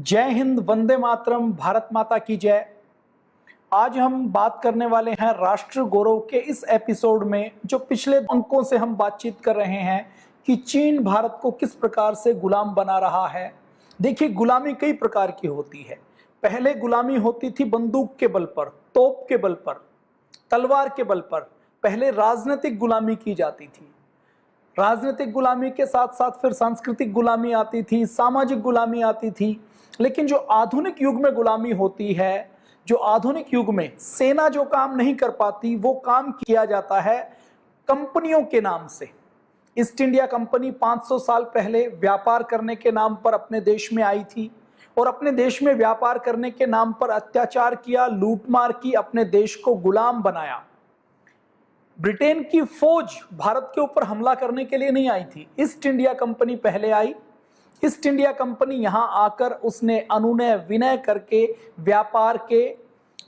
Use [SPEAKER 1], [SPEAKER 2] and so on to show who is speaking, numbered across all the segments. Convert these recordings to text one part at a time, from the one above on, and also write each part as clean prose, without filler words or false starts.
[SPEAKER 1] जय हिंद, वंदे मातरम, भारत माता की जय। आज हम बात करने वाले हैं राष्ट्र गौरव के इस एपिसोड में, जो पिछले अंकों से हम बातचीत कर रहे हैं कि चीन भारत को किस प्रकार से गुलाम बना रहा है। देखिए, गुलामी कई प्रकार की होती है। पहले गुलामी होती थी बंदूक के बल पर, तोप के बल पर, तलवार के बल पर। पहले राजनीतिक गुलामी की जाती थी। राजनीतिक गुलामी के साथ साथ फिर सांस्कृतिक गुलामी आती थी, सामाजिक गुलामी आती थी। लेकिन जो आधुनिक युग में गुलामी होती है, जो आधुनिक युग में सेना जो काम नहीं कर पाती, वो काम किया जाता है कंपनियों के नाम से। ईस्ट इंडिया कंपनी 500 साल पहले व्यापार करने के नाम पर अपने देश में आई थी और अपने देश में व्यापार करने के नाम पर अत्याचार किया, लूटमार की, अपने देश को गुलाम बनाया। ब्रिटेन की फौज भारत के ऊपर हमला करने के लिए नहीं आई थी। ईस्ट इंडिया कंपनी पहले आई। ईस्ट इंडिया कंपनी यहां आकर उसने अनुनय विनय करके व्यापार के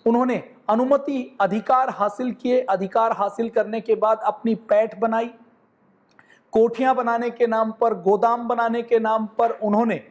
[SPEAKER 1] उन्होंने अनुमति अधिकार हासिल किए। अधिकार हासिल करने के बाद अपनी पैठ बनाई। कोठियां बनाने के नाम पर, गोदाम बनाने के नाम पर उन्होंने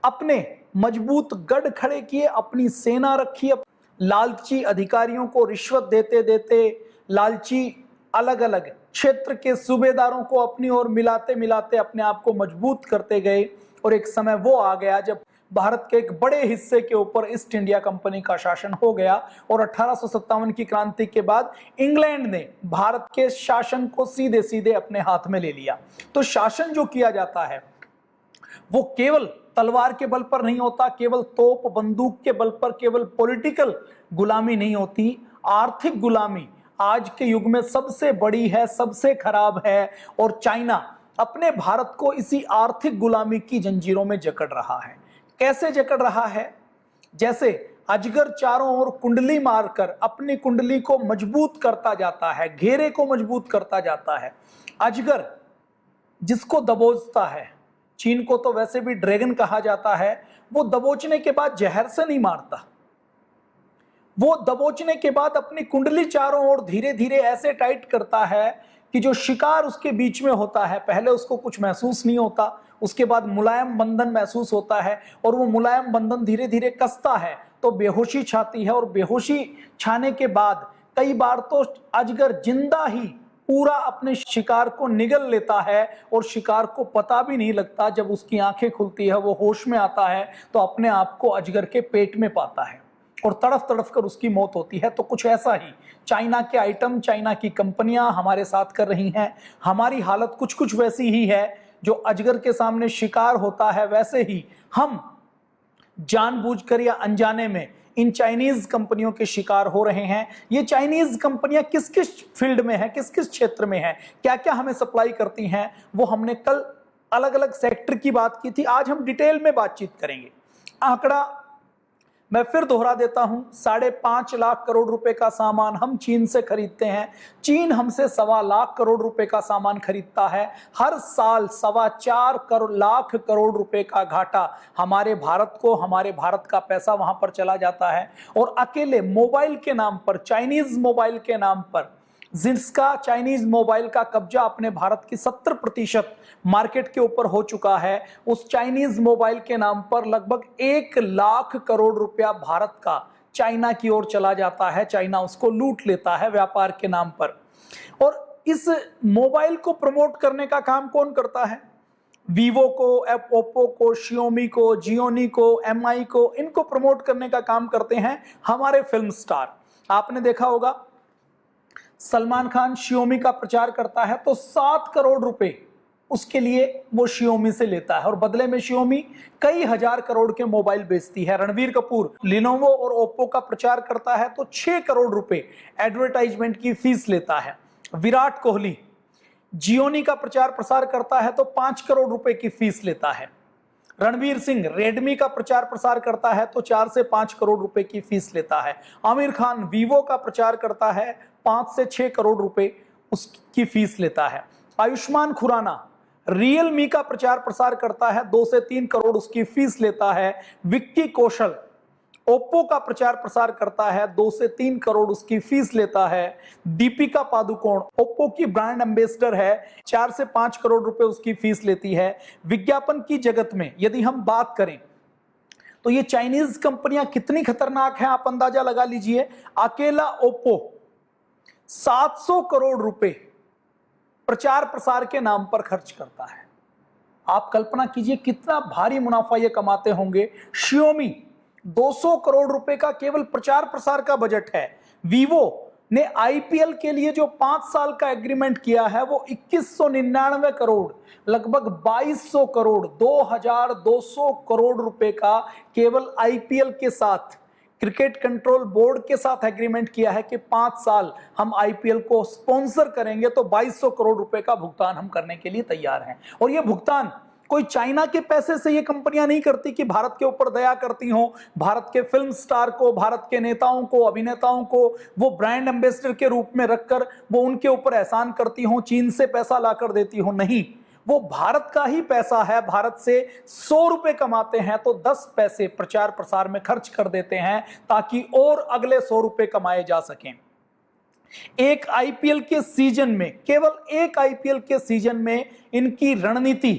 [SPEAKER 1] अपने मजबूत गढ़ खड़े किए, अपनी सेना रखी। लालची अधिकारियों को रिश्वत देते देते, लालची अलग अलग क्षेत्र के सूबेदारों को अपनी ओर मिलाते मिलाते अपने आप को मजबूत करते गए। और एक समय वो आ गया जब भारत के एक बड़े हिस्से के ऊपर ईस्ट इंडिया कंपनी का शासन हो गया और 1857 की क्रांति के बाद इंग्लैंड ने भारत के शासन को सीधे सीधे अपने हाथ में ले लिया। तो शासन जो किया जाता है वो केवल तलवार के बल पर नहीं होता, केवल तोप बंदूक के बल पर, केवल पॉलिटिकल गुलामी नहीं होती। आर्थिक गुलामी आज के युग में सबसे बड़ी है, सबसे खराब है। और चाइना अपने भारत को इसी आर्थिक गुलामी की जंजीरों में जकड़ रहा है। कैसे जकड़ रहा है? जैसे अजगर चारों ओर कुंडली मारकर अपनी कुंडली को मजबूत करता जाता है, घेरे को मजबूत करता जाता है। अजगर जिसको दबोचता है, चीन को तो वैसे भी ड्रैगन कहा जाता है, वो दबोचने के बाद जहर से नहीं मारता। वो दबोचने के बाद अपनी कुंडली चारों ओर धीरे धीरे ऐसे टाइट करता है कि जो शिकार उसके बीच में होता है, पहले उसको कुछ महसूस नहीं होता, उसके बाद मुलायम बंधन महसूस होता है और वो मुलायम बंधन धीरे धीरे कसता है तो बेहोशी छाती है। और बेहोशी छाने के बाद कई बार तो अजगर जिंदा ही पूरा अपने शिकार को निगल लेता है और शिकार को पता भी नहीं लगता। जब उसकी आंखें खुलती है, वो होश में आता है तो अपने आप को अजगर के पेट में पाता है और तड़फ तड़फ कर उसकी मौत होती है। तो कुछ ऐसा ही चाइना के आइटम, चाइना की कंपनियां हमारे साथ कर रही हैं। हमारी हालत कुछ कुछ वैसी ही है। जो अजगर के सामने शिकार होता है, वैसे ही हम जानबूझकर या अनजाने में इन चाइनीज कंपनियों के शिकार हो रहे हैं। ये चाइनीज कंपनियां किस किस फील्ड में हैं, किस किस क्षेत्र में हैं, क्या क्या हमें सप्लाई करती हैं, वो हमने कल अलग अलग सेक्टर की बात की थी। आज हम डिटेल में बातचीत करेंगे। आंकड़ा मैं फिर दोहरा देता हूं, 5.5 लाख करोड़ रुपए का सामान हम चीन से खरीदते हैं। चीन हमसे 1.25 लाख करोड़ रुपए का सामान खरीदता है। हर साल 4.25 लाख करोड़ रुपए का घाटा हमारे भारत को, हमारे भारत का पैसा वहां पर चला जाता है। और अकेले मोबाइल के नाम पर, चाइनीज मोबाइल के नाम पर, जिसका चाइनीज मोबाइल का कब्जा अपने भारत की 70% मार्केट के ऊपर हो चुका है, उस चाइनीज मोबाइल के नाम पर लगभग 1 लाख करोड़ रुपया भारत का चाइना की ओर चला जाता है। चाइना उसको लूट लेता है व्यापार के नाम पर। और इस मोबाइल को प्रमोट करने का काम कौन करता है? वीवो को, ओप्पो को, शियोमी को, जियोनी को, एमआई को, इनको प्रमोट करने का काम करते हैं हमारे फिल्म स्टार। आपने देखा होगा सलमान खान शियोमी का प्रचार करता है तो 7 करोड़ रुपए उसके लिए वो शियोमी से लेता है और बदले में शियोमी कई हजार करोड़ के मोबाइल बेचती है। रणवीर कपूर लिनोवो और ओप्पो का प्रचार करता है तो 6 करोड़ रुपए एडवर्टाइजमेंट की फीस लेता है। विराट कोहली जियोनी का प्रचार प्रसार करता है तो 5 करोड़ रुपए की फीस लेता है। रणवीर सिंह रेडमी का प्रचार प्रसार करता है तो 4 से 5 करोड़ रुपए की फीस लेता है। आमिर खान वीवो का प्रचार करता है, 5 से 6 करोड़ रुपए उसकी फीस लेता है। आयुष्मान खुराना रियलमी का प्रचार प्रसार करता है, 2 से 3 करोड़ उसकी फीस लेता है। विक्की कौशल ओप्पो का प्रचार प्रसार करता है, 2 से 3 करोड़ उसकी फीस लेता है। दीपिका पादुकोण ओप्पो की ब्रांड एम्बेसडर है, 4 से 5 करोड़ रुपए उसकी फीस लेती है। विज्ञापन की जगत में यदि हम बात करें तो ये चाइनीज कंपनियां कितनी खतरनाक हैं आप अंदाजा लगा लीजिए। अकेला ओप्पो 700 करोड़ रुपए प्रचार प्रसार के नाम पर खर्च करता है। आप कल्पना कीजिए कितना भारी मुनाफा ये कमाते होंगे। Xiaomi 200 करोड़ रुपए का केवल प्रचार प्रसार का बजट है। Vivo ने आईपीएल के लिए जो 5 साल का एग्रीमेंट किया है वो 2199 करोड़, लगभग 2200 करोड़, 2200 करोड़ रुपए का केवल आईपीएल के साथ, क्रिकेट कंट्रोल बोर्ड के साथ एग्रीमेंट किया है कि 5 साल हम आईपीएल को स्पॉन्सर करेंगे, तो 2200 करोड़ रुपए का भुगतान हम करने के लिए तैयार हैं। और ये भुगतान कोई चाइना के पैसे से ये कंपनियां नहीं करती कि भारत के ऊपर दया करती हो, भारत के फिल्म स्टार को, भारत के नेताओं को, अभिनेताओं को वो ब्रांड एम्बेसडर के रूप में रखकर वो उनके ऊपर एहसान करती हो, चीन से पैसा लाकर देती हो। नहीं, वो भारत का ही पैसा है। भारत से 100 रुपए कमाते हैं तो 10 पैसे प्रचार प्रसार में खर्च कर देते हैं ताकि और अगले 100 रुपए कमाए जा सकें। एक आईपीएल के सीजन में, केवल एक आईपीएल के सीजन में इनकी रणनीति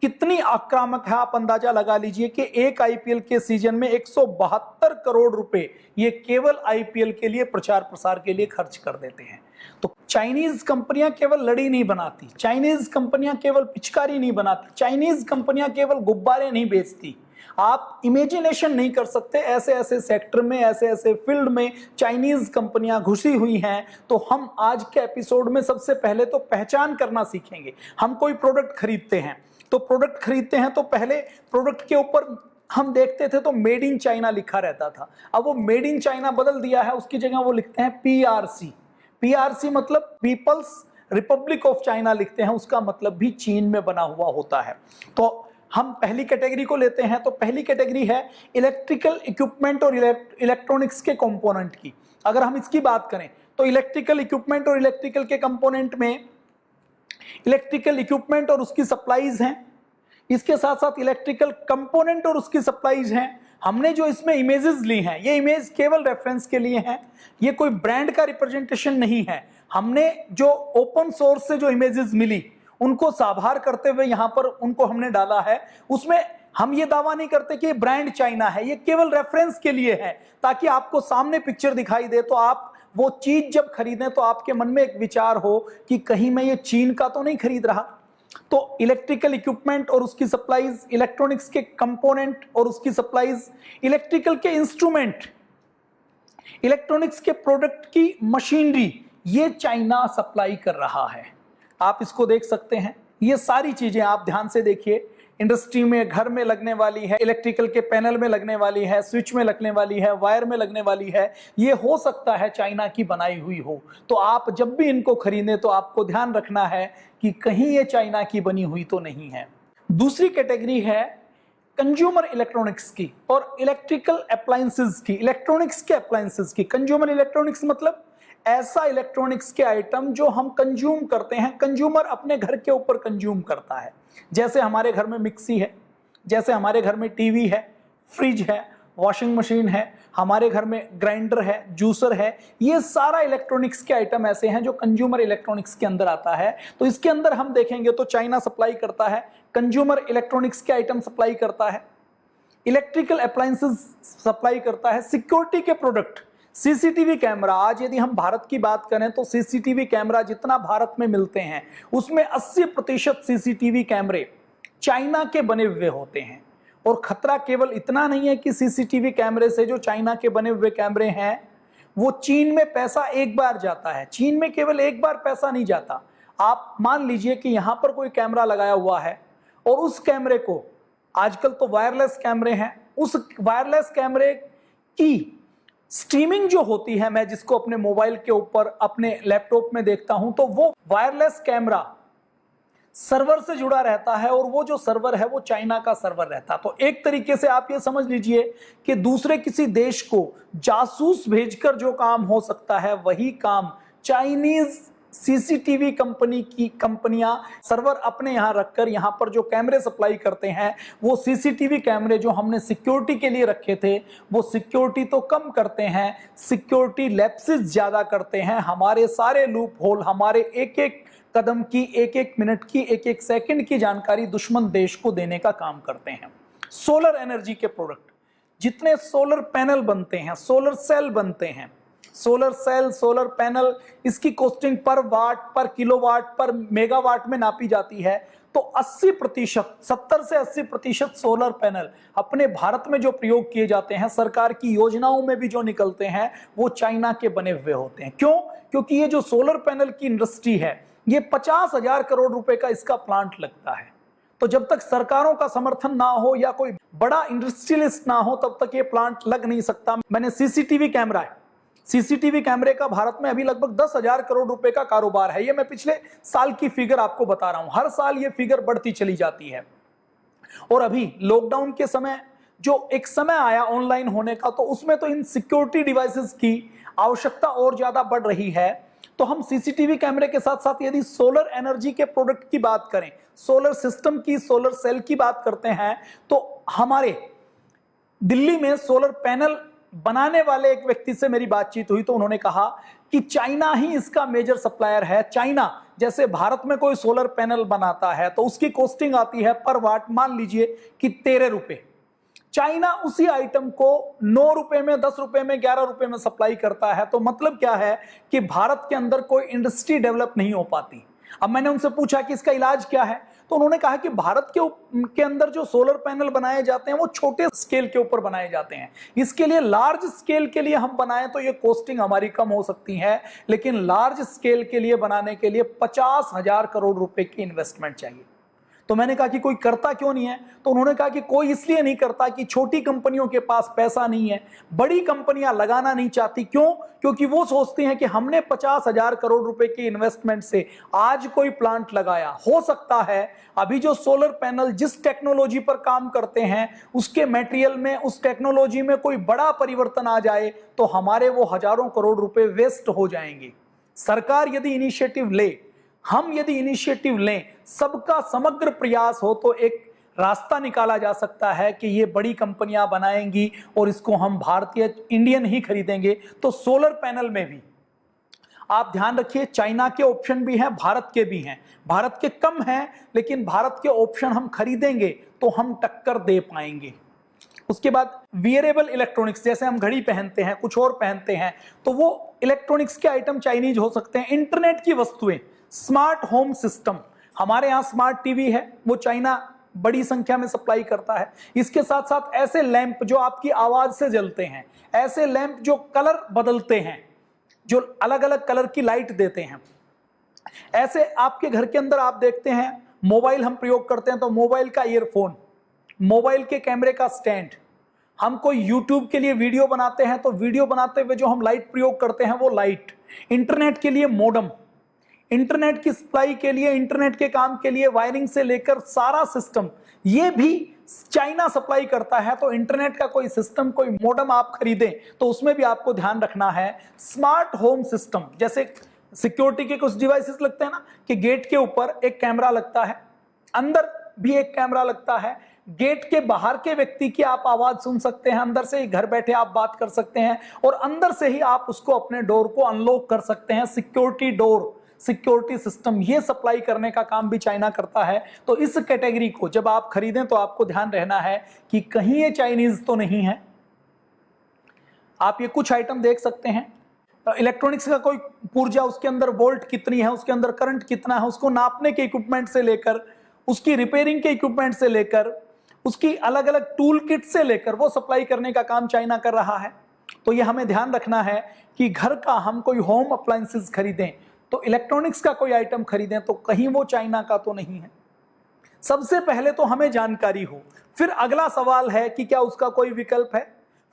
[SPEAKER 1] कितनी आक्रामक है आप अंदाजा लगा लीजिए कि एक आईपीएल के सीजन में 172 करोड़ रुपए ये केवल आईपीएल के लिए प्रचार प्रसार के लिए खर्च कर देते हैं। तो चाइनीज कंपनियां केवल लड़ी नहीं बनाती, चाइनीज कंपनियां केवल पिचकारी नहीं बनाती, चाइनीज कंपनियां केवल गुब्बारे नहीं बेचती। आप इमेजिनेशन नहीं कर सकते ऐसे ऐसे सेक्टर में, ऐसे ऐसे फील्ड में चाइनीज कंपनियां घुसी हुई हैं। तो हम आज के एपिसोड में सबसे पहले तो पहचान करना सीखेंगे। हम कोई प्रोडक्ट खरीदते हैं तो पहले प्रोडक्ट के ऊपर हम देखते थे तो मेड इन चाइना लिखा रहता था। अब वो मेड इन चाइना बदल दिया है, उसकी जगह वो लिखते हैं पीआरसी। पीआरसी मतलब पीपल्स रिपब्लिक ऑफ चाइना लिखते हैं, उसका मतलब भी चीन में बना हुआ होता है। तो हम पहली कैटेगरी को लेते हैं। तो पहली कैटेगरी है इलेक्ट्रिकल इक्विपमेंट और इलेक्ट्रॉनिक्स के कंपोनेंट की। अगर हम इसकी बात करें तो इलेक्ट्रिकल इक्विपमेंट और इलेक्ट्रिकल के कंपोनेंट में इलेक्ट्रिकल इक्विपमेंट और उसकी सप्लाईज हैं, इसके साथ साथ इलेक्ट्रिकल कंपोनेंट और उसकी सप्लाईज हैं। हमने जो इसमें इमेजेस ली हैं, ये इमेज केवल रेफरेंस के लिए हैं, ये कोई ब्रांड का रिप्रेजेंटेशन नहीं है। हमने जो ओपन सोर्स से जो इमेजेस मिली उनको साभार करते हुए यहां पर उनको हमने डाला है। उसमें हम ये दावा नहीं करते कि ये ब्रांड चाइना है, ये केवल रेफरेंस के लिए है ताकि आपको सामने पिक्चर दिखाई दे, तो आप वो चीज जब खरीदें तो आपके मन में एक विचार हो कि कहीं मैं ये चीन का तो नहीं खरीद रहा। तो इलेक्ट्रिकल इक्विपमेंट और उसकी सप्लाईज, इलेक्ट्रॉनिक्स के कंपोनेंट और उसकी सप्लाईज, इलेक्ट्रिकल के इंस्ट्रूमेंट, इलेक्ट्रॉनिक्स के प्रोडक्ट की मशीनरी, ये चाइना सप्लाई कर रहा है। आप इसको देख सकते हैं। ये सारी चीजें आप ध्यान से देखिए। इंडस्ट्री में, घर में लगने वाली है, इलेक्ट्रिकल के पैनल में लगने वाली है, स्विच में लगने वाली है, वायर में लगने वाली है, ये हो सकता है चाइना की बनाई हुई हो। तो आप जब भी इनको खरीदें तो आपको ध्यान रखना है कि कहीं ये चाइना की बनी हुई तो नहीं है। दूसरी कैटेगरी है कंज्यूमर इलेक्ट्रॉनिक्स की और इलेक्ट्रिकल अप्लायंसेस की, इलेक्ट्रॉनिक्स के अप्लायंसेस की। कंज्यूमर इलेक्ट्रॉनिक्स मतलब ऐसा इलेक्ट्रॉनिक्स के आइटम जो हम कंज्यूम करते हैं, कंज्यूमर अपने घर के ऊपर कंज्यूम करता है। जैसे हमारे घर में मिक्सी है, जैसे हमारे घर में टीवी है, फ्रिज है, वॉशिंग मशीन है, हमारे घर में ग्राइंडर है, जूसर है। ये सारा इलेक्ट्रॉनिक्स के आइटम ऐसे हैं जो कंज्यूमर इलेक्ट्रॉनिक्स के अंदर आता है। तो इसके अंदर हम देखेंगे तो चाइना सप्लाई करता है, कंज्यूमर इलेक्ट्रॉनिक्स के आइटम सप्लाई करता है, इलेक्ट्रिकल अप्लायंसेस सप्लाई करता है, सिक्योरिटी के प्रोडक्ट, सीसीटीवी कैमरा। आज यदि हम भारत की बात करें तो सीसीटीवी कैमरा जितना भारत में मिलते हैं उसमें 80% सीसीटीवी कैमरे चाइना के बने हुए होते हैं। और खतरा केवल इतना नहीं है कि सीसीटीवी कैमरे से, जो चाइना के बने हुए कैमरे हैं, वो चीन में पैसा एक बार जाता है। चीन में केवल एक बार पैसा नहीं जाता। आप मान लीजिए कि यहां पर कोई कैमरा लगाया हुआ है और उस कैमरे को, आजकल तो वायरलेस कैमरे हैं, उस वायरलेस कैमरे की स्ट्रीमिंग जो होती है, मैं जिसको अपने मोबाइल के ऊपर, अपने लैपटॉप में देखता हूं, तो वो वायरलेस कैमरा सर्वर से जुड़ा रहता है और वो जो सर्वर है वो चाइना का सर्वर रहता है। तो एक तरीके से आप ये समझ लीजिए कि दूसरे किसी देश को जासूस भेजकर जो काम हो सकता है वही काम चाइनीज सीसीटीवी कंपनियां सर्वर अपने यहां रखकर यहां पर जो कैमरे सप्लाई करते हैं, वो सीसीटीवी कैमरे जो हमने सिक्योरिटी के लिए रखे थे वो सिक्योरिटी तो कम करते हैं, सिक्योरिटी लैप्सेस ज्यादा करते हैं। हमारे सारे लूप होल, हमारे एक एक कदम की, एक एक मिनट की, एक एक सेकंड की जानकारी दुश्मन देश को देने का काम करते हैं। सोलर एनर्जी के प्रोडक्ट, जितने सोलर पैनल बनते हैं, सोलर सेल बनते हैं, सोलर सेल, सोलर पैनल, इसकी कॉस्टिंग पर वाट, पर किलोवाट, पर मेगावाट में नापी जाती है। तो 80%, 70 से 80% सोलर पैनल अपने भारत में जो प्रयोग किए जाते हैं, सरकार की योजनाओं में भी जो निकलते हैं, वो चाइना के बने हुए होते हैं। क्यों? क्योंकि ये जो सोलर पैनल की इंडस्ट्री है, ये 50,000 करोड़ रुपए का इसका प्लांट लगता है। तो जब तक सरकारों का समर्थन ना हो या कोई बड़ा इंडस्ट्रियलिस्ट ना हो, तब तक ये प्लांट लग नहीं सकता। मैंने सीसीटीवी कैमरा है, सीसीटीवी कैमरे का भारत में अभी लगभग 10,000 करोड़ रुपए का कारोबार है। ये मैं पिछले साल की फिगर आपको बता रहा हूं, हर साल ये फिगर बढ़ती चली जाती है। और अभी लॉकडाउन के समय जो एक समय आया ऑनलाइन होने का, तो उसमें तो इन सिक्योरिटी डिवाइसेस की आवश्यकता और ज्यादा बढ़ रही है। तो हम सीसीटीवी कैमरे के साथ साथ यदि सोलर एनर्जी के प्रोडक्ट की बात करें, सोलर सिस्टम की, सोलर सेल की बात करते हैं, तो हमारे दिल्ली में सोलर पैनल बनाने वाले एक व्यक्ति से मेरी बातचीत हुई, तो उन्होंने कहा कि चाइना ही इसका मेजर सप्लायर है। चाइना जैसे भारत में कोई सोलर पैनल बनाता है तो उसकी कॉस्टिंग आती है पर वाट, मान लीजिए कि 13 रुपए। चाइना उसी आइटम को 9 रुपए में, 10 रुपए में, 11 रुपए में सप्लाई करता है। तो मतलब क्या है कि भारत के अंदर कोई इंडस्ट्री डेवलप नहीं हो पाती। अब मैंने उनसे पूछा कि इसका इलाज क्या है, तो उन्होंने कहा कि भारत के अंदर जो सोलर पैनल बनाए जाते हैं वो छोटे स्केल के ऊपर बनाए जाते हैं। इसके लिए लार्ज स्केल के लिए हम बनाएं तो ये कॉस्टिंग हमारी कम हो सकती है, लेकिन लार्ज स्केल के लिए बनाने के लिए 50,000 करोड़ रुपए की इन्वेस्टमेंट चाहिए। तो मैंने कहा कि कोई करता क्यों नहीं है, तो उन्होंने कहा कि कोई इसलिए नहीं करता कि छोटी कंपनियों के पास पैसा नहीं है, बड़ी कंपनियां लगाना नहीं चाहती। क्यों? क्योंकि वो सोचती हैं कि हमने 50,000 करोड़ रुपए की इन्वेस्टमेंट से आज कोई प्लांट लगाया, हो सकता है अभी जो सोलर पैनल जिस टेक्नोलॉजी पर काम करते हैं उसके मटेरियल में, उस टेक्नोलॉजी में कोई बड़ा परिवर्तन आ जाए तो हमारे वो हजारों करोड़ रुपए वेस्ट हो जाएंगे। सरकार यदि इनिशिएटिव ले, हम यदि इनिशिएटिव लें, सबका समग्र प्रयास हो, तो एक रास्ता निकाला जा सकता है कि ये बड़ी कंपनियां बनाएंगी और इसको हम भारतीय, इंडियन ही खरीदेंगे। तो सोलर पैनल में भी आप ध्यान रखिए, चाइना के ऑप्शन भी हैं, भारत के भी हैं। भारत के कम हैं, लेकिन भारत के ऑप्शन हम खरीदेंगे तो हम टक्कर दे पाएंगे। उसके बाद वियरेबल इलेक्ट्रॉनिक्स, जैसे हम घड़ी पहनते हैं, कुछ और पहनते हैं, तो वो इलेक्ट्रॉनिक्स के आइटम चाइनीज हो सकते हैं। इंटरनेट की वस्तुएं, स्मार्ट होम सिस्टम, हमारे यहाँ स्मार्ट टीवी है, वो चाइना बड़ी संख्या में सप्लाई करता है। इसके साथ साथ ऐसे लैंप जो आपकी आवाज से जलते हैं, ऐसे लैंप जो कलर बदलते हैं, जो अलग अलग कलर की लाइट देते हैं, ऐसे आपके घर के अंदर आप देखते हैं, मोबाइल हम प्रयोग करते हैं तो मोबाइल का ईयरफोन, मोबाइल के कैमरे का स्टैंड, हम कोई यूट्यूब के लिए वीडियो बनाते हैं तो वीडियो बनाते हुए जो हम लाइट प्रयोग करते हैं वो लाइट, इंटरनेट के लिए मोडम, इंटरनेट की सप्लाई के लिए, इंटरनेट के काम के लिए वायरिंग से लेकर सारा सिस्टम, ये भी चाइना सप्लाई करता है। तो इंटरनेट का कोई सिस्टम, कोई मोडम आप खरीदें तो उसमें भी आपको ध्यान रखना है। स्मार्ट होम सिस्टम, जैसे सिक्योरिटी के कुछ डिवाइसेस लगते हैं ना, कि गेट के ऊपर एक कैमरा लगता है, अंदर भी एक कैमरा लगता है, गेट के बाहर के व्यक्ति की आप आवाज सुन सकते हैं, अंदर से ही घर बैठे आप बात कर सकते हैं और अंदर से ही आप उसको, अपने डोर को अनलॉक कर सकते हैं। सिक्योरिटी डोर, सिक्योरिटी सिस्टम, ये सप्लाई करने का काम भी चाइना करता है। तो इस कैटेगरी को जब आप खरीदें तो आपको ध्यान रहना है कि कहीं ये चाइनीज तो नहीं है। आप ये कुछ आइटम देख सकते हैं, इलेक्ट्रॉनिक्स का कोई पुर्जा, उसके अंदर वोल्ट कितनी है, उसके अंदर करंट कितना है, उसको नापने के इक्विपमेंट से लेकर, उसकी रिपेयरिंग के इक्विपमेंट से लेकर, उसकी अलग अलग टूल किट से लेकर वो सप्लाई करने का काम चाइना कर रहा है। तो ये हमें ध्यान रखना है कि घर का हम कोई होम अप्लायंसेस खरीदें तो इलेक्ट्रॉनिक्स का कोई आइटम खरीदें तो कहीं वो चाइना का तो नहीं है। सबसे पहले तो हमें जानकारी हो, फिर अगला सवाल है कि क्या उसका कोई विकल्प है,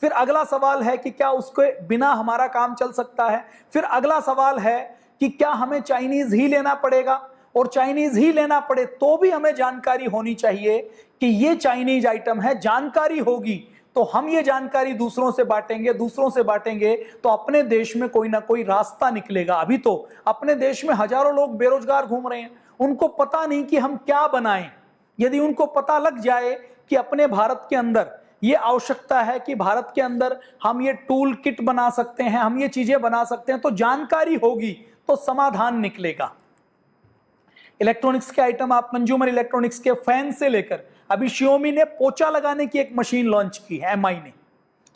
[SPEAKER 1] फिर अगला सवाल है कि क्या उसके बिना हमारा काम चल सकता है, फिर अगला सवाल है कि क्या हमें चाइनीज ही लेना पड़ेगा, और चाइनीज ही लेना पड़े तो भी हमें जानकारी होनी चाहिए कि ये चाइनीज आइटम है। जानकारी होगी तो हम ये जानकारी दूसरों से बांटेंगे, दूसरों से बांटेंगे तो अपने देश में कोई ना कोई रास्ता निकलेगा। अभी तो अपने देश में हजारों लोग बेरोजगार घूम रहे हैं, उनको पता नहीं कि हम क्या बनाएं। यदि उनको पता लग जाए कि अपने भारत के अंदर ये आवश्यकता है कि भारत के अंदर हम ये टूल किट बना सकते हैं, हम ये चीजें बना सकते हैं, तो जानकारी होगी तो समाधान निकलेगा। इलेक्ट्रॉनिक्स के आइटम, आप कंज्यूमर इलेक्ट्रॉनिक्स के फैन से लेकर, अभी Xiaomi ने पोछा लगाने की एक मशीन लॉन्च की है, MI ने,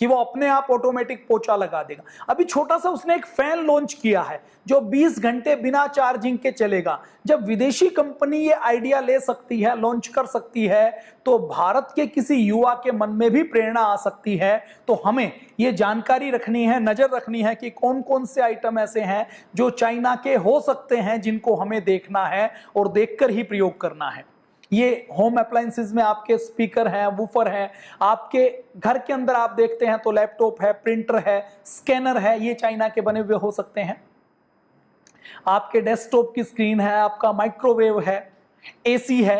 [SPEAKER 1] कि वो अपने आप ऑटोमेटिक पोछा लगा देगा। अभी छोटा सा उसने एक फैन लॉन्च किया है जो 20 घंटे बिना चार्जिंग के चलेगा। जब विदेशी कंपनी ये आइडिया ले सकती है, लॉन्च कर सकती है, तो भारत के किसी युवा के मन में भी प्रेरणा आ सकती है। तो हमें ये जानकारी रखनी है, नजर रखनी है कि कौन कौन से आइटम ऐसे हैं जो चाइना के हो सकते हैं, जिनको हमें देखना है और देखकर ही प्रयोग करना है। ये होम अप्लायंसेस में आपके स्पीकर हैं, वूफर है, आपके घर के अंदर आप देखते हैं तो लैपटॉप है, प्रिंटर है, स्कैनर है, ये चाइना के बने हुए हो सकते हैं। आपके डेस्कटॉप की स्क्रीन है, आपका माइक्रोवेव है, एसी है।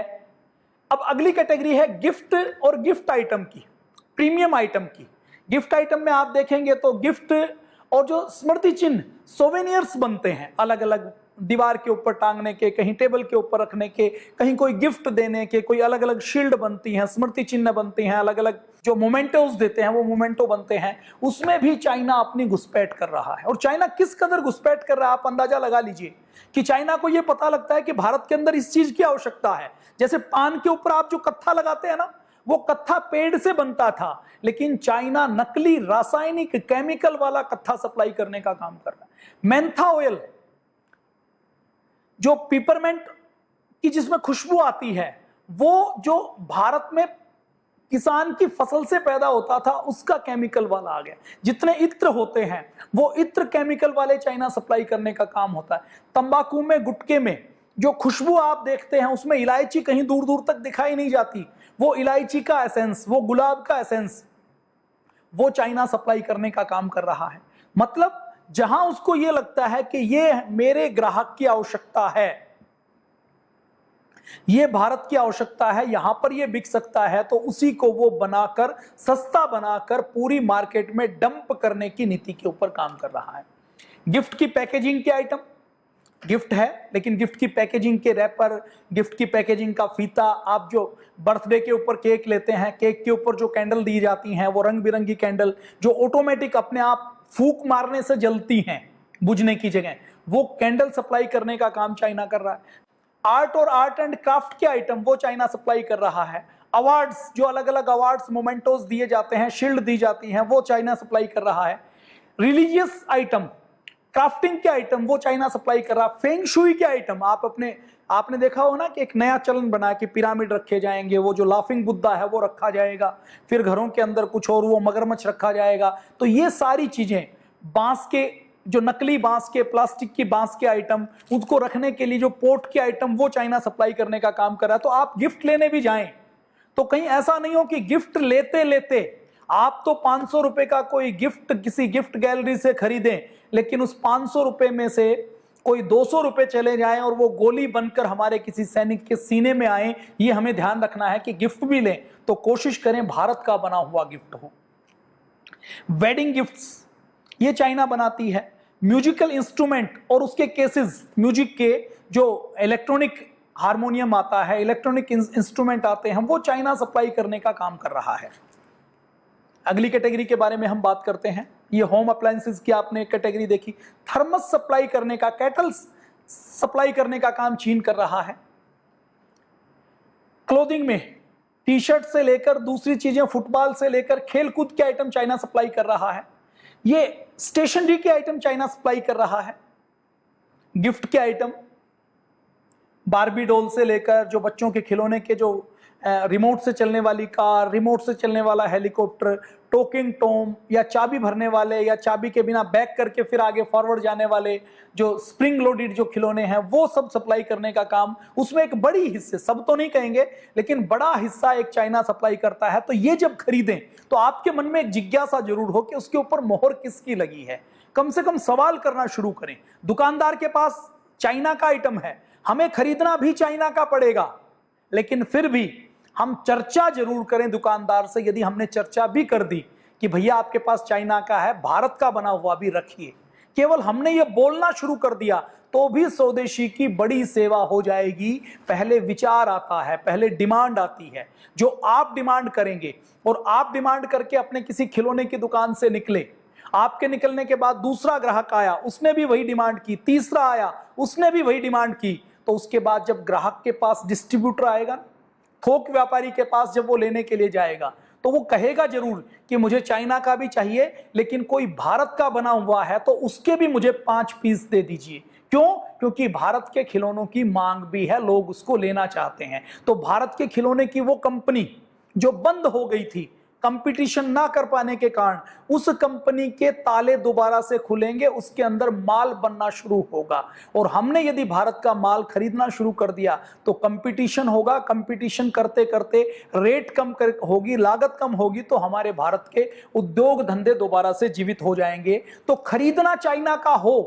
[SPEAKER 1] अब अगली कैटेगरी है गिफ्ट और गिफ्ट आइटम की, प्रीमियम आइटम की। गिफ्ट आइटम में आप देखेंगे तो गिफ्ट और जो स्मृति चिन्ह, सोवेनियर्स बनते हैं अलग अलग, दीवार के ऊपर टांगने के, कहीं टेबल के ऊपर रखने के, कहीं कोई गिफ्ट देने के, कोई अलग अलग शील्ड बनती हैं, स्मृति चिन्ह बनती हैं, अलग अलग जो मोमेंटोस देते हैं वो मोमेंटो बनते हैं। उसमें भी चाइना अपनी घुसपैठ कर रहा है। और चाइना किस कदर घुसपैठ कर रहा है आप अंदाजा लगा लीजिए कि चाइना को यह पता लगता है कि भारत के अंदर इस चीज की आवश्यकता है। जैसे पान के ऊपर आप जो कत्था लगाते हैं ना, वो कत्था पेड़ से बनता था, लेकिन चाइना नकली रासायनिक केमिकल वाला कत्था सप्लाई करने का काम कर रहा है। मेंथा ऑयल, जो पिपरमेंट की जिसमें खुशबू आती है, वो जो भारत में किसान की फसल से पैदा होता था उसका केमिकल वाला आ गया। जितने इत्र होते हैं वो इत्र केमिकल वाले चाइना सप्लाई करने का काम होता है। तंबाकू में, गुटखे में जो खुशबू आप देखते हैं उसमें इलायची कहीं दूर दूर तक दिखाई नहीं जाती। वो इलायची का एसेंस, वो गुलाब का एसेंस, वो चाइना सप्लाई करने का काम कर रहा है। मतलब जहां उसको ये लगता है कि ये मेरे ग्राहक की आवश्यकता है, ये भारत की आवश्यकता है, यहां पर ये बिक सकता है, तो उसी को वो बनाकर, सस्ता बनाकर पूरी मार्केट में डंप करने की नीति के ऊपर काम कर रहा है। गिफ्ट की पैकेजिंग के आइटम, गिफ्ट है लेकिन गिफ्ट की पैकेजिंग के रैपर, गिफ्ट की पैकेजिंग का फीता, आप जो बर्थडे के ऊपर केक लेते हैं, केक के ऊपर जो कैंडल दी जाती हैं वो रंग बिरंगी कैंडल जो ऑटोमेटिक अपने आप फूंक मारने से जलती हैं बुझने की जगह, वो कैंडल सप्लाई करने का काम चाइना कर रहा है। आर्ट और आर्ट एंड क्राफ्ट के आइटम वो चाइना सप्लाई कर रहा है। अवार्ड्स, जो अलग अलग अवार्ड्स, मोमेंटोस दिए जाते हैं, शील्ड दी जाती हैं, वो चाइना सप्लाई कर रहा है। रिलीजियस आइटम, क्राफ्टिंग के आइटम वो चाइना सप्लाई कर रहा है। फेंग शुई के आइटम, आपने देखा हो ना कि एक नया चलन बना कि पिरामिड रखे जाएंगे, वो जो लाफिंग बुद्धा है वो रखा जाएगा, फिर घरों के अंदर कुछ और वो मगरमच्छ रखा जाएगा। तो ये सारी चीजें, बांस के जो नकली बांस के, प्लास्टिक की बांस के आइटम, उसको रखने के लिए जो पोर्ट के आइटम, वो चाइना सप्लाई करने का काम कर रहा है। तो आप गिफ्ट लेने भी जाएं तो कहीं ऐसा नहीं हो कि गिफ्ट लेते लेते आप तो 500 रुपए का कोई गिफ्ट किसी गिफ्ट गैलरी से खरीदें, लेकिन उस 500 रुपए में से कोई 200 रुपए चले जाएं और वो गोली बनकर हमारे किसी सैनिक के सीने में आए। ये हमें ध्यान रखना है कि गिफ्ट भी लें तो कोशिश करें भारत का बना हुआ गिफ्ट हो। वेडिंग गिफ्ट्स ये चाइना बनाती है। म्यूजिकल इंस्ट्रूमेंट और उसके केसेस, म्यूजिक के जो इलेक्ट्रॉनिक हारमोनियम आता है, इलेक्ट्रॉनिक इंस्ट्रूमेंट आते हैं, वो चाइना सप्लाई करने का काम कर रहा है। अगली कैटेगरी के बारे में हम बात करते हैं। ये होम अप्लायंसेस की आपने कैटेगरी देखी। थर्मस सप्लाई करने का, केटल्स सप्लाई करने का काम चीन कर रहा है। क्लोथिंग में टी शर्ट से लेकर दूसरी चीजें, फुटबॉल से लेकर खेलकूद के आइटम चाइना सप्लाई कर रहा है। ये स्टेशनरी के आइटम चाइना सप्लाई कर रहा है। गिफ्ट के आइटम, बारबी डॉल से लेकर जो बच्चों के खिलौने के, जो रिमोट से चलने वाली कार, रिमोट से चलने वाला हेलीकॉप्टर, टॉकिंग टॉम, या चाबी भरने वाले, या चाबी के बिना बैक करके फिर आगे फॉरवर्ड जाने वाले जो स्प्रिंग लोडेड जो खिलौने हैं, वो सब सप्लाई करने का काम, उसमें एक बड़ी हिस्से, सब तो नहीं कहेंगे लेकिन बड़ा हिस्सा एक चाइना सप्लाई करता है। तो ये जब खरीदें तो आपके मन में एक जिज्ञासा जरूर हो कि उसके ऊपर मोहर किसकी लगी है। कम से कम सवाल करना शुरू करें। दुकानदार के पास चाइना का आइटम है, हमें खरीदना भी चाइना का पड़ेगा, लेकिन फिर भी हम चर्चा जरूर करें दुकानदार से। यदि हमने चर्चा भी कर दी कि भैया आपके पास चाइना का है, भारत का बना हुआ भी रखिए, केवल हमने ये बोलना शुरू कर दिया तो भी स्वदेशी की बड़ी सेवा हो जाएगी। पहले विचार आता है, पहले डिमांड आती है, जो आप डिमांड करेंगे और आप डिमांड करके अपने किसी खिलौने की दुकान से निकले, आपके निकलने के बाद दूसरा ग्राहक आया, उसने भी वही डिमांड की, तीसरा आया, उसने भी वही डिमांड की, तो उसके बाद जब ग्राहक के पास डिस्ट्रीब्यूटर आएगा, थोक व्यापारी के पास जब वो लेने के लिए जाएगा, तो वो कहेगा जरूर कि मुझे चाइना का भी चाहिए, लेकिन कोई भारत का बना हुआ है तो उसके भी मुझे 5 पीस दे दीजिए। क्यों? क्योंकि भारत के खिलौनों की मांग भी है, लोग उसको लेना चाहते हैं। तो भारत के खिलौने की वो कंपनी जो बंद हो गई थी कंपटीशन ना कर पाने के कारण, उस कंपनी के ताले दोबारा से खुलेंगे, उसके अंदर माल बनना शुरू होगा। और हमने यदि भारत का माल खरीदना शुरू कर दिया तो कंपटीशन होगा, कंपटीशन करते करते रेट कम होगी, लागत कम होगी, तो हमारे भारत के उद्योग धंधे दोबारा से जीवित हो जाएंगे। तो खरीदना चाइना का हो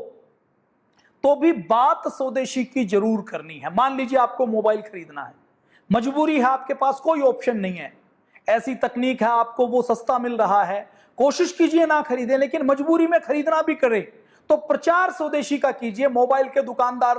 [SPEAKER 1] तो भी बात स्वदेशी की जरूर करनी है। मान लीजिए आपको मोबाइल खरीदना है, मजबूरी है, आपके पास कोई ऑप्शन नहीं है, ऐसी तकनीक है, आपको वो सस्ता मिल रहा है, कोशिश कीजिए ना खरीदें, लेकिन मजबूरी में खरीदना भी करें तो प्रचार स्वदेशी का कीजिए। मोबाइल के दुकानदार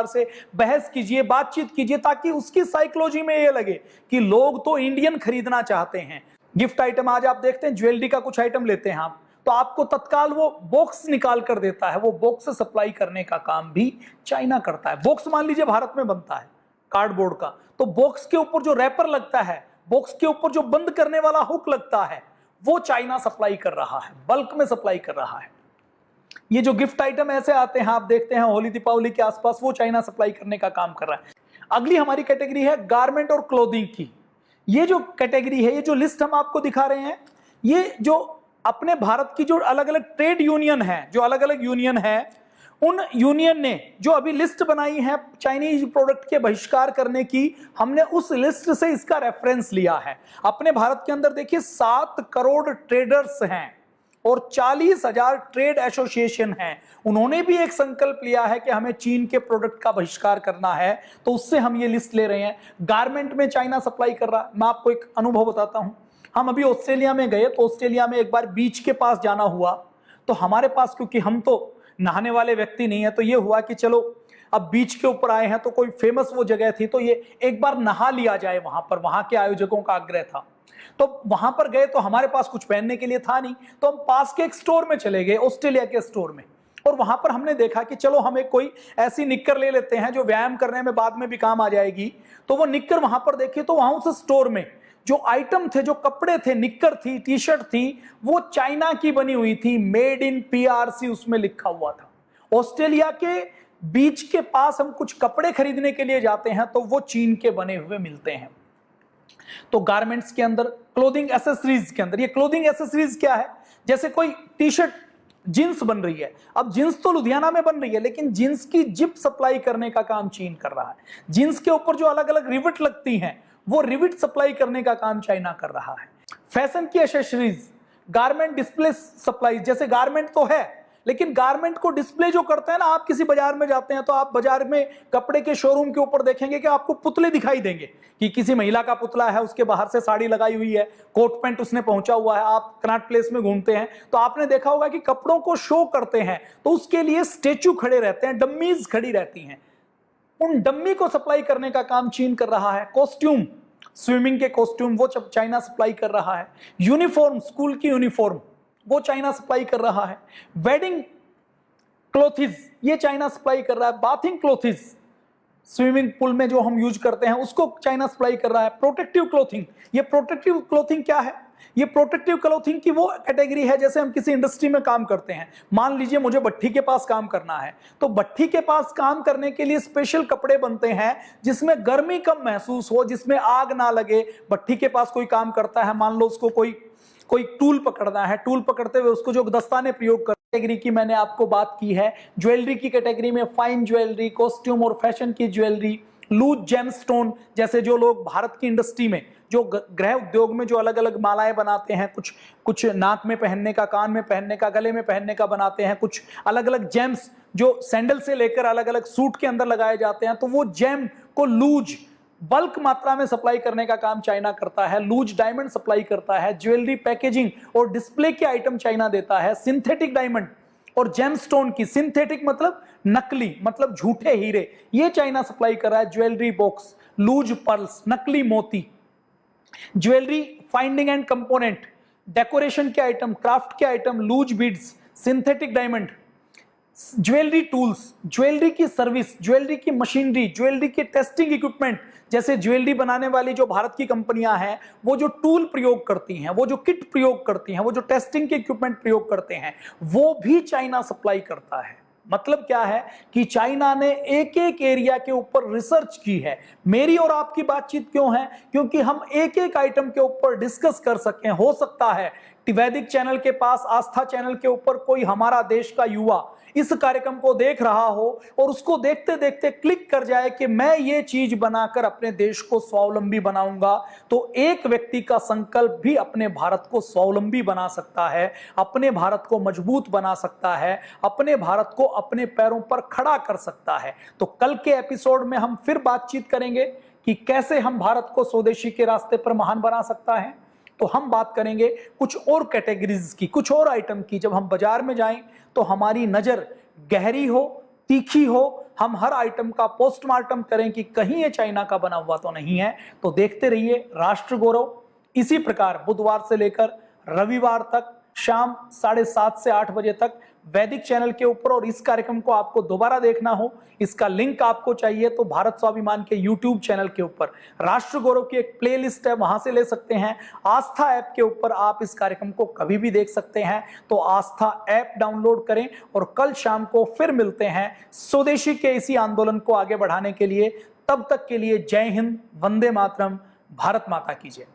[SPEAKER 1] से बहस कीजिए, बातचीत कीजिए, ताकि उसकी साइकोलॉजी में ये लगे कि लोग तो इंडियन खरीदना चाहते हैं। गिफ्ट आइटम आज आप देखते हैं, ज्वेलरी का कुछ आइटम लेते हैं आप, तो आपको तत्काल वो बॉक्स निकाल कर देता है। वो बॉक्स सप्लाई करने का काम भी चाइना करता है। बॉक्स मान लीजिए भारत में बनता है कार्डबोर्ड का, तो बॉक्स के ऊपर जो रैपर लगता है, बॉक्स के ऊपर जो बंद करने वाला हुक लगता है, वो चाइना सप्लाई कर रहा है, बल्क में सप्लाई कर रहा है। ये जो गिफ्ट आइटम ऐसे आते हैं, आप देखते हैं होली दीपावली के आसपास, वो चाइना सप्लाई करने का काम कर रहा है। अगली हमारी कैटेगरी है गारमेंट और क्लोथिंग की। ये जो कैटेगरी है, ये जो लिस्ट हम आपको दिखा रहे हैं, ये जो अपने भारत की जो अलग अलग ट्रेड यूनियन है, जो अलग अलग यूनियन है, उन यूनियन ने जो अभी लिस्ट बनाई है चाइनीज प्रोडक्ट के बहिष्कार करने की, हमने उस लिस्ट से इसका रेफरेंस लिया है। अपने भारत के अंदर देखिए 7 करोड़ ट्रेडर्स हैं और 40,000 ट्रेड एसोसिएशन हैं। उन्होंने भी एक संकल्प लिया है कि हमें चीन के प्रोडक्ट का बहिष्कार करना है, तो उससे हम ये लिस्ट ले रहे हैं। गारमेंट में चाइना सप्लाई कर रहा है। मैं आपको एक अनुभव बताता हूं। हम अभी ऑस्ट्रेलिया में गए, तो ऑस्ट्रेलिया में एक बार बीच के पास जाना हुआ, तो हमारे पास, क्योंकि हम तो नहाने वाले व्यक्ति नहीं है, तो ये हुआ कि चलो अब बीच के ऊपर आए हैं तो कोई फेमस वो जगह थी, तो ये एक बार नहा लिया जाए वहां पर, वहां के आयोजकों का आग्रह था। तो वहां पर गए तो हमारे पास कुछ पहनने के लिए था नहीं, तो हम पास के एक स्टोर में चले गए, ऑस्ट्रेलिया के स्टोर में, और वहां पर हमने देखा कि चलो हम एक कोई ऐसी निक्कर ले लेते हैं जो व्यायाम करने में बाद में भी काम आ जाएगी। तो वो निक्कर वहां पर देखी, तो वहां उस स्टोर में जो आइटम थे, जो कपड़े थे, निक्कर थी, टी शर्ट थी, वो चाइना की बनी हुई थी, मेड इन पीआरसी उसमें लिखा हुआ था। ऑस्ट्रेलिया के बीच के पास हम कुछ कपड़े खरीदने के लिए जाते हैं तो वो चीन के बने हुए मिलते हैं। तो गारमेंट्स के अंदर, क्लोथिंग एसेसरीज के अंदर, ये क्लोथिंग एसेसरीज क्या है? जैसे कोई टी शर्ट, जींस बन रही है, अब जींस तो लुधियाना में बन रही है, लेकिन जींस की जिप सप्लाई करने का काम चीन कर रहा है। जींस के ऊपर जो अलग अलग रिविट लगती हैं, वो रिविट सप्लाई करने का काम चाइना कर रहा है। फैशन की एसेसरीज, गारमेंट डिस्प्ले सप्लाई, जैसे गारमेंट तो है, लेकिन गारमेंट को डिस्प्ले जो करते हैं ना, आप किसी बाजार में जाते हैं तो आप बाजार में कपड़े के शोरूम के ऊपर देखेंगे कि आपको पुतले दिखाई देंगे कि किसी महिला का पुतला है, उसके बाहर से साड़ी लगाई हुई है, कोट पैंट उसने पहुंचा हुआ है। आप कनॉट प्लेस में घूमते हैं तो आपने देखा होगा कि कपड़ों को शो करते हैं तो उसके लिए स्टेचू खड़े रहते हैं, डम्मीज खड़ी रहती हैं। उन डम्मी को सप्लाई करने का काम चीन कर रहा है। कॉस्ट्यूम, स्विमिंग के कॉस्ट्यूम, वो चाइना सप्लाई कर रहा है। यूनिफॉर्म, स्कूल की यूनिफॉर्म, वो चाइना सप्लाई कर रहा है। वेडिंग क्लोथिज, ये चाइना सप्लाई कर रहा है। बाथिंग क्लोथिज, स्विमिंग पूल में जो हम यूज करते हैं, उसको चाइना सप्लाई कर रहा है। प्रोटेक्टिव क्लोथिंग, ये प्रोटेक्टिव क्लोथिंग क्या है? ये प्रोटेक्टिव क्लोथिंग की वो कैटेगरी है, जैसे हम किसी इंडस्ट्री में काम करते हैं, मान लीजिए मुझे भट्ठी के पास काम करना है, तो भट्ठी के पास काम करने के लिए स्पेशल कपड़े बनते हैं जिसमें गर्मी कम महसूस हो, जिसमें आग ना लगे। भट्ठी के पास कोई काम करता है, मान लो उसको कोई टूल पकड़ना है, टूल पकड़ते हुए उसको जो दस्ताने प्रयोग कर, कैटेगरी की मैंने आपको बात की है। ज्वेलरी की कैटेगरी में फाइन ज्वेलरी, कॉस्ट्यूम और फैशन की ज्वेलरी, लूज जेमस्टोन, जैसे जो लोग भारत की इंडस्ट्री में, जो गृह उद्योग में जो अलग अलग मालाएं बनाते हैं, कुछ नाक में पहनने का, कान में पहनने का, गले में पहनने का बनाते हैं, कुछ अलग अलग जेम्स जो सैंडल से लेकर अलग अलग सूट के अंदर लगाए जाते हैं, तो वो जेम को लूज बल्क मात्रा में सप्लाई करने का काम चाइना करता है। लूज डायमंड सप्लाई करता है। ज्वेलरी पैकेजिंग और डिस्प्ले के आइटम चाइना देता है। सिंथेटिक डायमंड और जेमस्टोन की, सिंथेटिक मतलब नकली, मतलब झूठे हीरे, ये चाइना सप्लाई कर रहा है। ज्वेलरी बॉक्स, लूज पर्ल्स, नकली मोती, jewellery finding and component, decoration के आइटम, क्राफ्ट के item, loose beads, synthetic diamond, jewellery tools, jewellery की सर्विस, ज्वेलरी की मशीनरी, ज्वेलरी के टेस्टिंग इक्विपमेंट, जैसे ज्वेलरी बनाने वाली जो भारत की कंपनियां हैं वो जो टूल प्रयोग करती हैं, वो जो किट प्रयोग करती हैं, वो जो टेस्टिंग के इक्विपमेंट प्रयोग करते हैं, वो भी चाइना सप्लाई करता है। मतलब क्या है कि चाइना ने एक एक एरिया के ऊपर रिसर्च की है। मेरी और आपकी बातचीत क्यों है? क्योंकि हम एक एक आइटम के ऊपर डिस्कस कर सकें। हो सकता है वैदिक चैनल के पास, आस्था चैनल के ऊपर कोई हमारा देश का युवा इस कार्यक्रम को देख रहा हो और उसको देखते देखते क्लिक कर जाए कि मैं ये चीज बनाकर अपने देश को स्वावलंबी बनाऊंगा। तो एक व्यक्ति का संकल्प भी अपने भारत को स्वावलंबी बना सकता है, अपने भारत को मजबूत बना सकता है, अपने भारत को अपने पैरों पर खड़ा कर सकता है। तो कल के एपिसोड में हम फिर बातचीत करेंगे कि कैसे हम भारत को स्वदेशी के रास्ते पर महान बना सकता है। तो हम बात करेंगे कुछ और कैटेगरीज की, कुछ और आइटम की। जब हम बाजार में जाएं तो हमारी नजर गहरी हो, तीखी हो, हम हर आइटम का पोस्टमार्टम करें कि कहीं ये चाइना का बना हुआ तो नहीं है। तो देखते रहिए राष्ट्र गौरव। इसी प्रकार बुधवार से लेकर रविवार तक शाम 7:30 से 8 बजे तक वैदिक चैनल के ऊपर। और इस कार्यक्रम को आपको दोबारा देखना हो, इसका लिंक आपको चाहिए तो भारत स्वाभिमान के यूट्यूब चैनल के ऊपर राष्ट्र गौरव की एक प्लेलिस्ट है, वहां से ले सकते हैं। आस्था ऐप के ऊपर आप इस कार्यक्रम को कभी भी देख सकते हैं। तो आस्था ऐप डाउनलोड करें और कल शाम को फिर मिलते हैं स्वदेशी के इसी आंदोलन को आगे बढ़ाने के लिए। तब तक के लिए जय हिंद, वंदे मातरम, भारत माता की जय।